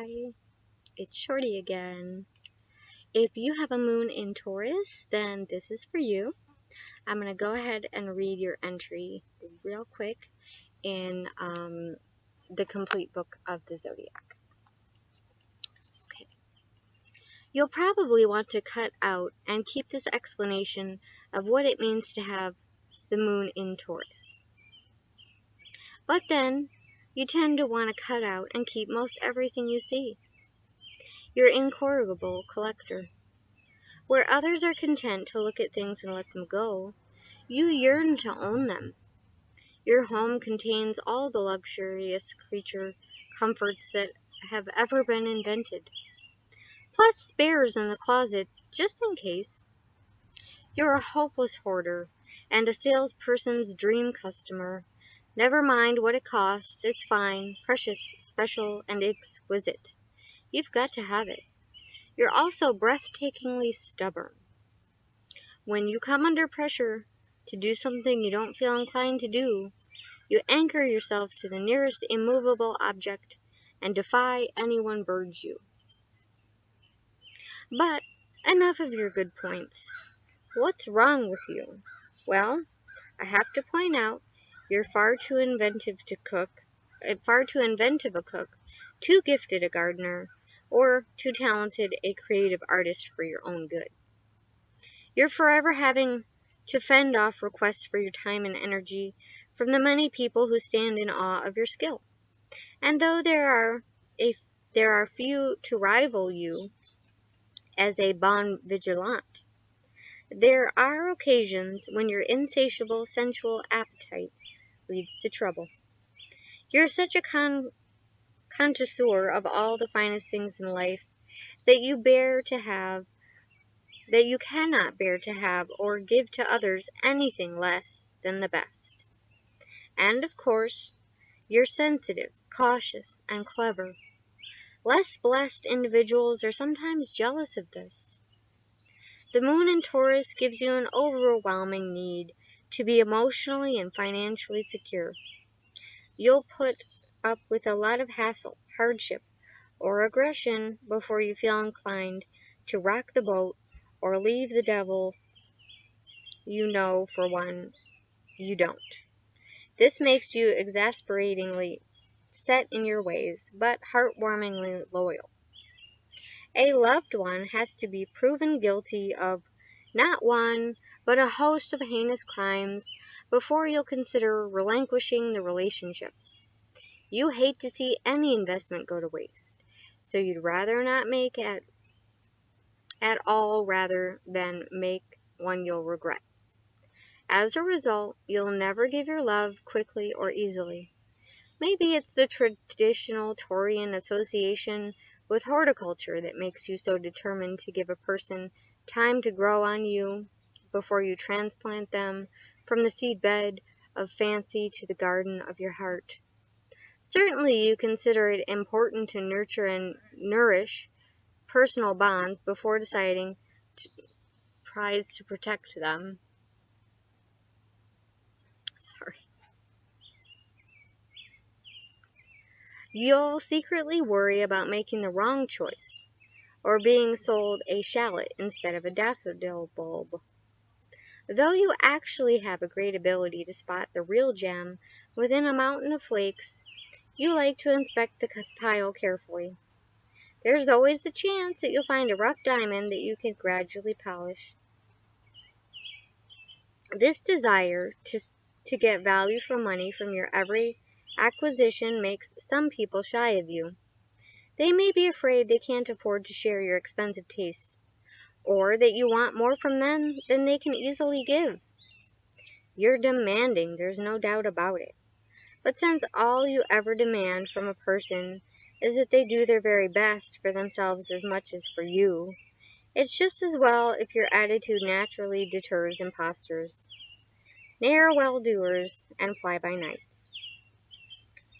Hi, it's Shorty again. If you have a moon in Taurus, then this is for you. I'm going to go ahead and read your entry real quick in the complete book of the zodiac. Okay. You'll probably want to cut out and keep this explanation of what it means to have the moon in Taurus. But then, you tend to want to cut out and keep most everything you see. You're an incorrigible collector. Where others are content to look at things and let them go, you yearn to own them. Your home contains all the luxurious creature comforts that have ever been invented, plus spares in the closet just in case. You're a hopeless hoarder and a salesperson's dream customer. Never mind what it costs, it's fine, precious, special, and exquisite. You've got to have it. You're also breathtakingly stubborn. When you come under pressure to do something you don't feel inclined to do, you anchor yourself to the nearest immovable object and defy anyone birds you. But enough of your good points. What's wrong with you? Well, I have to point out you're far too inventive a cook, too gifted a gardener, or too talented a creative artist for your own good. You're forever having to fend off requests for your time and energy from the many people who stand in awe of your skill. And though there are few to rival you as a bon vigilant, there are occasions when your insatiable sensual appetite leads to trouble. You're such a connoisseur of all the finest things in life that you cannot bear to have or give to others anything less than the best. And, of course, you're sensitive, cautious, and clever. Less blessed individuals are sometimes jealous of this. The moon in Taurus gives you an overwhelming need to be emotionally and financially secure. You'll put up with a lot of hassle, hardship, or aggression before you feel inclined to rock the boat or leave the devil for one you don't. This makes you exasperatingly set in your ways, but heartwarmingly loyal. A loved one has to be proven guilty of not one, but a host of heinous crimes before you'll consider relinquishing the relationship. You hate to see any investment go to waste, so you'd rather not make it at all rather than make one you'll regret. As a result, you'll never give your love quickly or easily. Maybe it's the traditional Taurian association with horticulture that makes you so determined to give a person time to grow on you before you transplant them from the seedbed of fancy to the garden of your heart. Certainly you consider it important to nurture and nourish personal bonds before deciding to protect them. You'll secretly worry about making the wrong choice, or being sold a shallot instead of a daffodil bulb. Though you actually have a great ability to spot the real gem within a mountain of flakes, you like to inspect the pile carefully. There's always the chance that you'll find a rough diamond that you can gradually polish. This desire to get value for money from your every acquisition makes some people shy of you. They may be afraid they can't afford to share your expensive tastes, or that you want more from them than they can easily give. You're demanding, there's no doubt about it. But since all you ever demand from a person is that they do their very best for themselves as much as for you, it's just as well if your attitude naturally deters impostors, ne'er-well-doers, and fly-by-nights.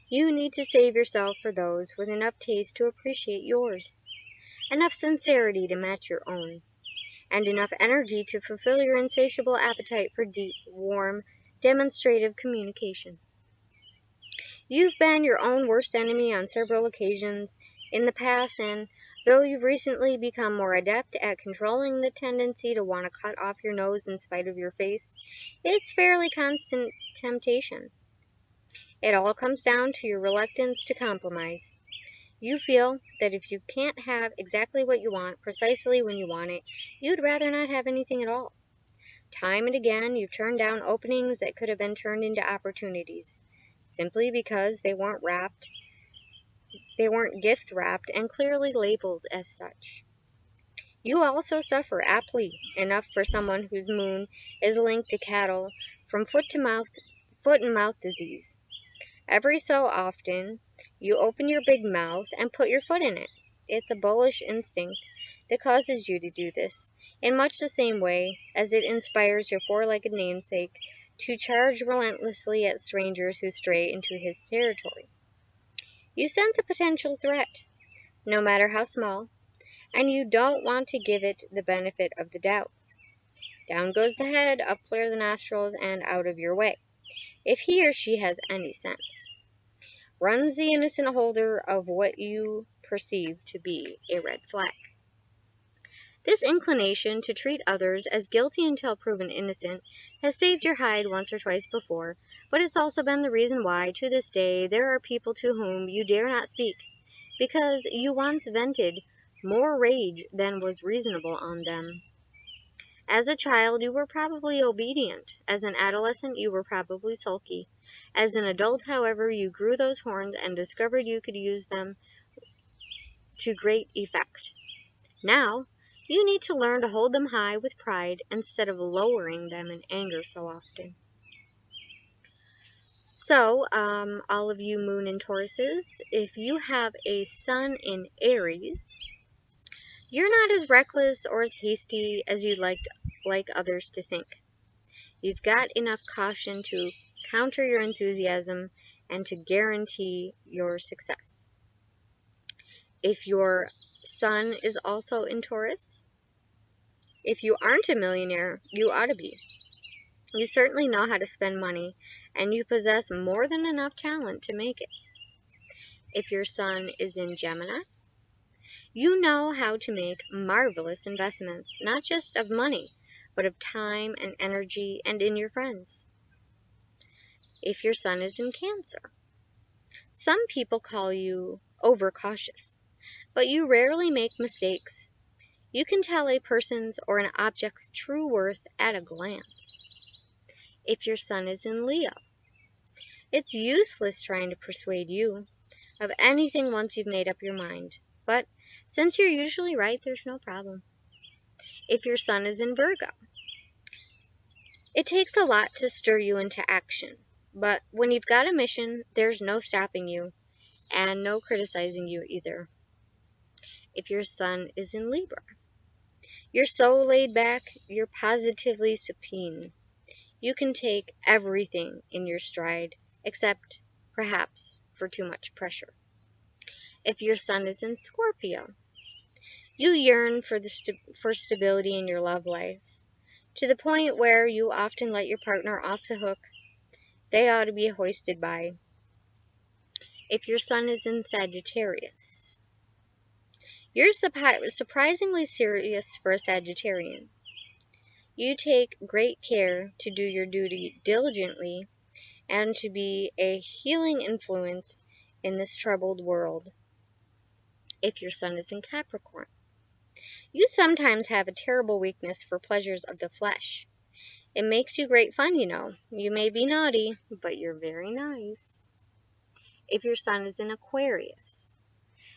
You need to save yourself for those with enough taste to appreciate yours, enough sincerity to match your own, and enough energy to fulfill your insatiable appetite for deep, warm, demonstrative communication. You've been your own worst enemy on several occasions, in the past, and though you've recently become more adept at controlling the tendency to want to cut off your nose in spite of your face, it's fairly constant temptation. It all comes down to your reluctance to compromise. You feel that if you can't have exactly what you want precisely when you want it, you'd rather not have anything at all. Time and again, you've turned down openings that could have been turned into opportunities, simply because they weren't gift wrapped and clearly labeled as such. You also suffer aptly enough for someone whose moon is linked to cattle from foot and mouth disease. Every so often, you open your big mouth and put your foot in it. It's a bullish instinct that causes you to do this, in much the same way as it inspires your four-legged namesake to charge relentlessly at strangers who stray into his territory. You sense a potential threat, no matter how small, and you don't want to give it the benefit of the doubt. Down goes the head, up flare the nostrils, and out of your way, if he or she has any sense. Runs the innocent holder of what you perceive to be a red flag. This inclination to treat others as guilty until proven innocent has saved your hide once or twice before, but it's also been the reason why, to this day, there are people to whom you dare not speak, because you once vented more rage than was reasonable on them. As a child, you were probably obedient. As an adolescent, you were probably sulky. As an adult, however, you grew those horns and discovered you could use them to great effect. Now, you need to learn to hold them high with pride instead of lowering them in anger so often. So, all of you Moon and Tauruses, if you have a Sun in Aries, you're not as reckless or as hasty as you'd like others to think. You've got enough caution to counter your enthusiasm and to guarantee your success. If your Sun is also in Taurus, if you aren't a millionaire, you ought to be. You certainly know how to spend money, and you possess more than enough talent to make it. If your Sun is in Gemini, you know how to make marvelous investments, not just of money, but of time and energy and in your friends. If your Sun is in Cancer, some people call you overcautious, but you rarely make mistakes. You can tell a person's or an object's true worth at a glance. If your Sun is in Leo, it's useless trying to persuade you of anything once you've made up your mind, but since you're usually right, there's no problem. If your Sun is in Virgo, it takes a lot to stir you into action, but when you've got a mission, there's no stopping you, and no criticizing you either. If your Sun is in Libra, you're so laid back, you're positively supine. You can take everything in your stride, except, perhaps, for too much pressure. If your Sun is in Scorpio, you yearn for stability in your love life, to the point where you often let your partner off the hook. They ought to be hoisted by. If your Sun is in Sagittarius, you're surprisingly serious for a Sagittarian. You take great care to do your duty diligently and to be a healing influence in this troubled world. If your Sun is in Capricorn, you sometimes have a terrible weakness for pleasures of the flesh. It makes you great fun, you know. You may be naughty, but you're very nice. If your Sun is in Aquarius,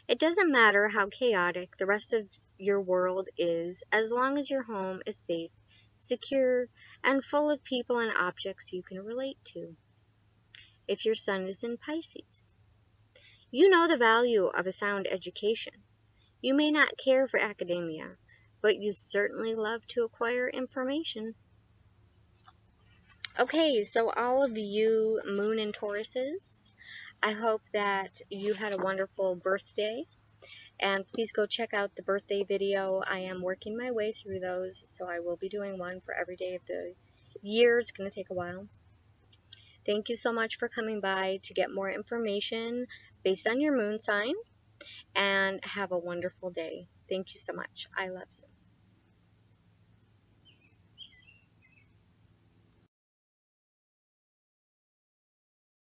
it doesn't matter how chaotic the rest of your world is, as long as your home is safe, secure, and full of people and objects you can relate to. If your Sun is in Pisces, you know the value of a sound education. You may not care for academia, but you certainly love to acquire information. Okay, so all of you Moon and Tauruses, I hope that you had a wonderful birthday, and please go check out the birthday video. I am working my way through those, so I will be doing one for every day of the year. It's going to take a while. Thank you so much for coming by to get more information based on your moon sign. and have a wonderful day. Thank you so much. I love you.